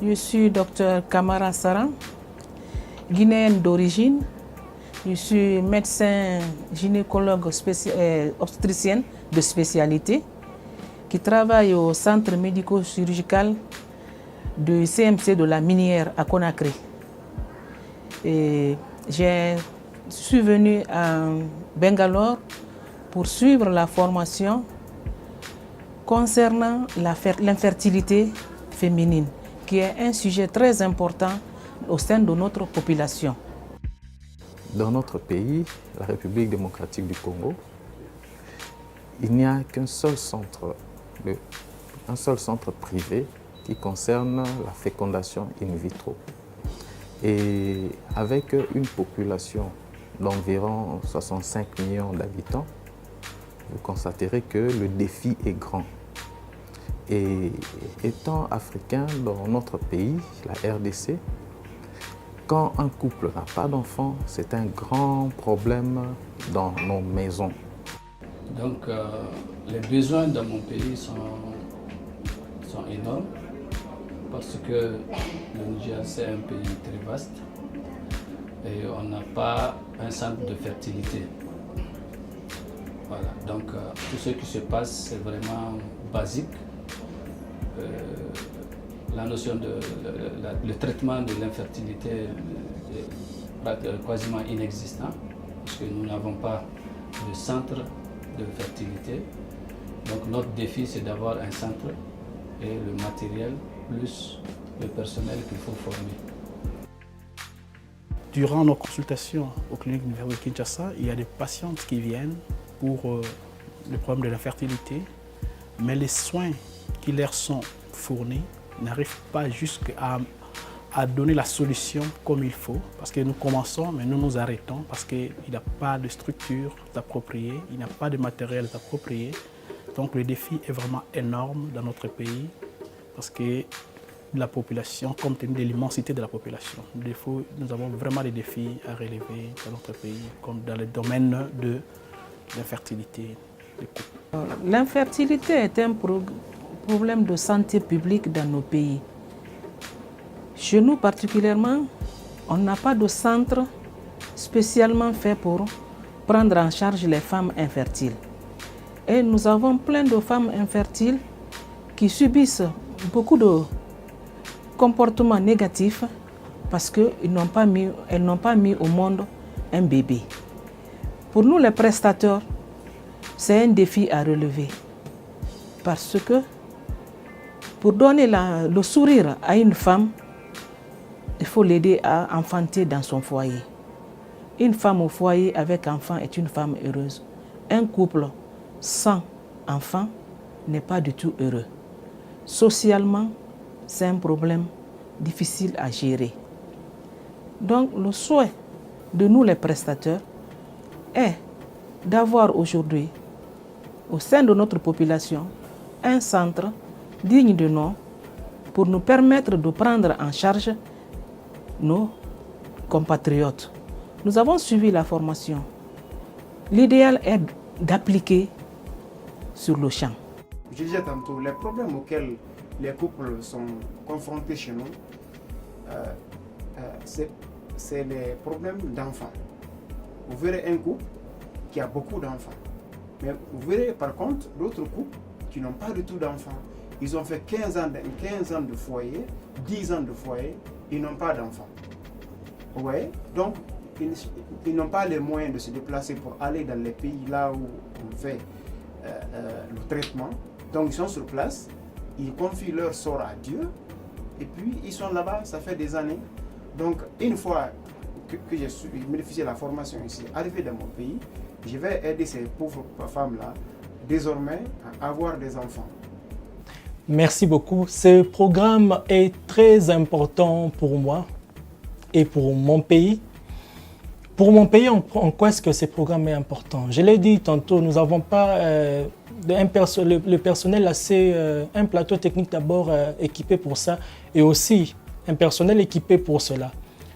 Je suis Dr Kamara Saran, guinéenne d'origine. Je suis médecin gynécologue obstétricienne de spécialité qui travaille au centre médico-chirurgical du CMC de la Minière à Conakry. Et je suis venue à Bangalore pour suivre la formation concernant l'infertilité féminine, qui est un sujet très important au sein de notre population. Dans notre pays, la République démocratique du Congo, il n'y a qu'un seul centre privé qui concerne la fécondation in vitro. Et avec une population d'environ 65 millions d'habitants, vous constaterez que le défi est grand. Et étant africain dans notre pays, la RDC, quand un couple n'a pas d'enfant, c'est un grand problème dans nos maisons. Donc les besoins dans mon pays sont énormes parce que le Niger c'est un pays très vaste et on n'a pas un centre de fertilité. Voilà, donc tout ce qui se passe c'est vraiment basique. La notion le traitement de l'infertilité est quasiment inexistant parce que nous n'avons pas de centre de fertilité. Donc notre défi c'est d'avoir un centre et le matériel plus le personnel qu'il faut former. Durant nos consultations aux cliniques universitaires de Kinshasa, il y a des patientes qui viennent pour le problème de la fertilité, mais les soins qui leur sont fournis n'arrivent pas jusqu'à donner la solution comme il faut, parce que nous commençons, mais nous nous arrêtons, parce qu'il n'y a pas de structure appropriée, il n'y a pas de matériel approprié. Donc le défi est vraiment énorme dans notre pays, parce que la population, compte tenu de l'immensité de la population, nous avons vraiment des défis à relever dans notre pays, comme dans le domaine de l'infertilité des couples. L'infertilité est un problème de santé publique dans nos pays. Chez nous particulièrement, on n'a pas de centre spécialement fait pour prendre en charge les femmes infertiles. Et nous avons plein de femmes infertiles qui subissent beaucoup de comportements négatifs parce qu'elles n'ont pas mis au monde un bébé. Pour nous les prestateurs, c'est un défi à relever parce que pour donner le sourire à une femme, il faut l'aider à enfanter dans son foyer. Une femme au foyer avec enfant est une femme heureuse. Un couple sans enfant n'est pas du tout heureux. Socialement, c'est un problème difficile à gérer. Donc, le souhait de nous les prestateurs est d'avoir aujourd'hui, au sein de notre population, un centre digne de nom pour nous permettre de prendre en charge nos compatriotes. Nous avons suivi la formation. L'idéal est d'appliquer sur le champ. Je disais tantôt, les problèmes auxquels les couples sont confrontés chez nous, c'est les problèmes d'enfants. Vous verrez un couple qui a beaucoup d'enfants. Mais vous verrez par contre d'autres couples qui n'ont pas du tout d'enfants. Ils ont fait 15 ans de foyer, 10 ans de foyer, ils n'ont pas d'enfants. Ouais, donc ils n'ont pas les moyens de se déplacer pour aller dans les pays là où on fait le traitement. Donc ils sont sur place, ils confient leur sort à Dieu et puis ils sont là-bas, ça fait des années. Donc une fois que j'ai bénéficié de la formation ici, arrivé dans mon pays, je vais aider ces pauvres femmes-là désormais à avoir des enfants. Merci beaucoup. Ce programme est très important pour moi et pour mon pays. Pour mon pays, en quoi est-ce que ce programme est important? Je l'ai dit tantôt, nous n'avons pas le personnel assez, un plateau technique d'abord équipé pour ça et aussi un personnel équipé pour cela.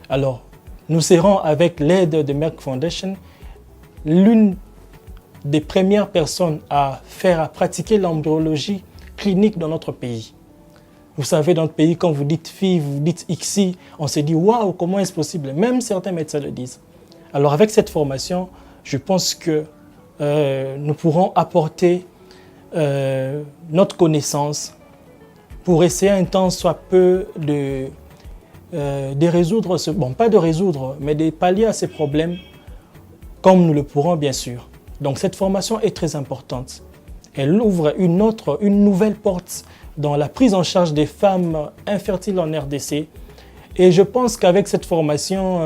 Alors, nous serons avec l'aide de Merck Foundation l'une des premières personnes à pratiquer l'embryologie clinique dans notre pays. Vous savez, dans notre pays, quand vous dites FI, vous dites ICSI, on se dit « Waouh, comment est-ce possible ?» Même certains médecins le disent. Alors avec cette formation, je pense que nous pourrons apporter notre connaissance pour essayer un temps soit peu de résoudre, pas de résoudre, mais de pallier à ces problèmes comme nous le pourrons bien sûr. Donc cette formation est très importante. Elle ouvre une nouvelle porte dans la prise en charge des femmes infertiles en RDC. Et je pense qu'avec cette formation,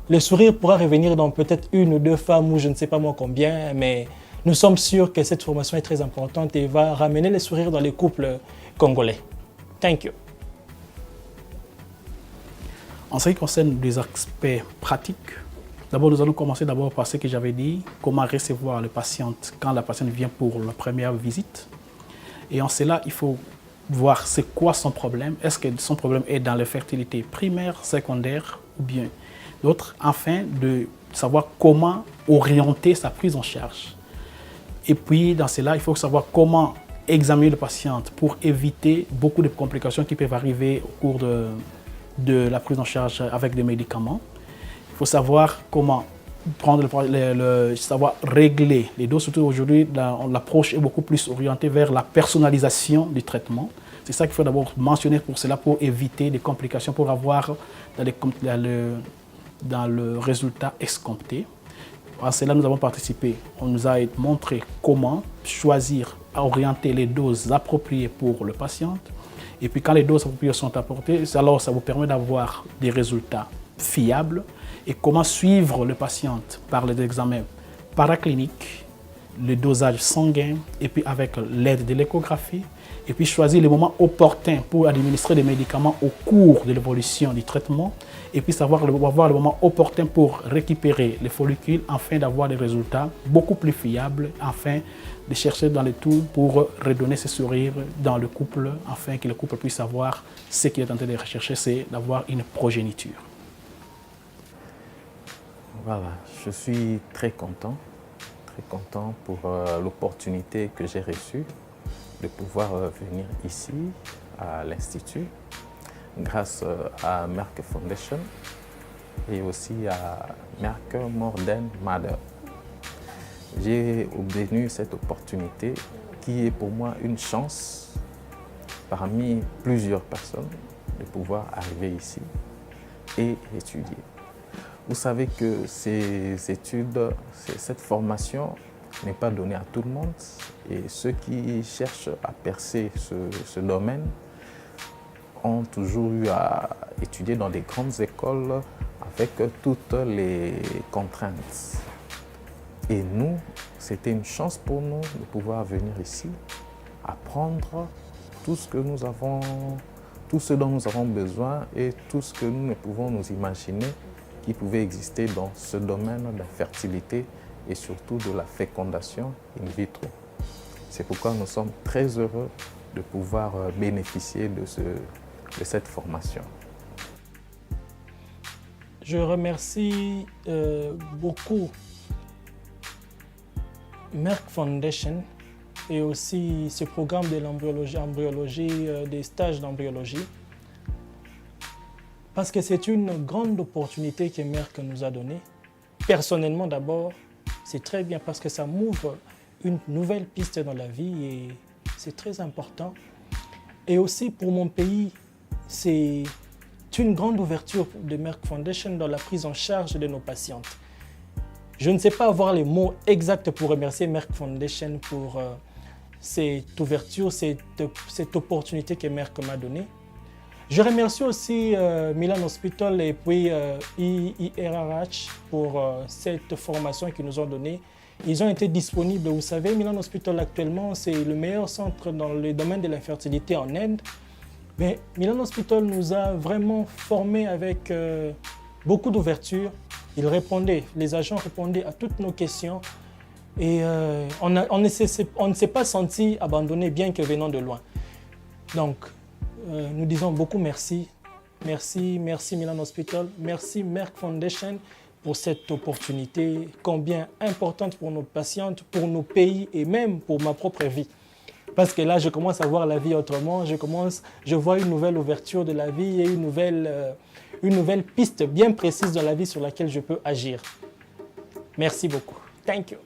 le sourire pourra revenir dans peut-être 1 ou 2 femmes ou je ne sais pas moi combien, mais nous sommes sûrs que cette formation est très importante et va ramener les sourires dans les couples congolais. Thank you. En ce qui concerne les aspects pratiques, d'abord nous allons commencer par ce que j'avais dit, comment recevoir la patiente quand la patiente vient pour la première visite. Et en cela, il faut voir c'est quoi son problème. Est-ce que son problème est dans la fertilité primaire, secondaire ou bien d'autres, afin de savoir comment orienter sa prise en charge. Et puis, dans cela, il faut savoir comment examiner le patient pour éviter beaucoup de complications qui peuvent arriver au cours de la prise en charge avec des médicaments. Il faut savoir comment savoir régler les doses. Surtout aujourd'hui, l'approche est beaucoup plus orientée vers la personnalisation du traitement. C'est ça qu'il faut d'abord mentionner pour cela, pour éviter des complications, pour avoir dans le résultat escompté. À cela, nous avons participé. On nous a montré comment choisir, orienter les doses appropriées pour le patient. Et puis quand les doses appropriées sont apportées, alors ça vous permet d'avoir des résultats fiables et comment suivre le patient par les examens paracliniques, le dosage sanguin et puis avec l'aide de l'échographie. Et puis choisir le moment opportun pour administrer des médicaments au cours de l'évolution du traitement. Et puis avoir le moment opportun pour récupérer les follicules afin d'avoir des résultats beaucoup plus fiables, afin de chercher dans le tout pour redonner ce sourire dans le couple, afin que le couple puisse savoir ce qu'il est en train de rechercher, c'est d'avoir une progéniture. Voilà, je suis très content pour l'opportunité que j'ai reçue de pouvoir venir ici à l'Institut grâce à Merck Foundation et aussi à Merck More Than Mother. J'ai obtenu cette opportunité qui est pour moi une chance parmi plusieurs personnes de pouvoir arriver ici et étudier. Vous savez que cette formation n'est pas donnée à tout le monde et ceux qui cherchent à percer ce domaine ont toujours eu à étudier dans des grandes écoles avec toutes les contraintes. Et nous, c'était une chance pour nous de pouvoir venir ici, apprendre tout ce dont nous avons besoin et tout ce que nous ne pouvons nous imaginer qui pouvait exister dans ce domaine de la fertilité et surtout de la fécondation in vitro. C'est pourquoi nous sommes très heureux de pouvoir bénéficier de cette formation. Je remercie beaucoup Merck Foundation et aussi ce programme de l'embryologie, des stages d'embryologie. Parce que c'est une grande opportunité que Merck nous a donnée. Personnellement d'abord, c'est très bien parce que ça m'ouvre une nouvelle piste dans la vie et c'est très important. Et aussi pour mon pays, c'est une grande ouverture de Merck Foundation dans la prise en charge de nos patientes. Je ne sais pas avoir les mots exacts pour remercier Merck Foundation pour cette ouverture, cette opportunité que Merck m'a donnée. Je remercie aussi Milan Hospital et puis IRRH pour cette formation qu'ils nous ont donnée. Ils ont été disponibles. Vous savez, Milan Hospital actuellement, c'est le meilleur centre dans le domaine de l'infertilité en Inde. Mais Milan Hospital nous a vraiment formés avec beaucoup d'ouverture. Les agents répondaient à toutes nos questions. Et on ne s'est pas senti abandonné bien que venant de loin. Donc, nous disons beaucoup merci. Merci Milan Hospital. Merci Merck Foundation pour cette opportunité combien importante pour nos patientes, pour nos pays et même pour ma propre vie. Parce que là, je commence à voir la vie autrement, je vois une nouvelle ouverture de la vie et une nouvelle piste bien précise dans la vie sur laquelle je peux agir. Merci beaucoup. Thank you.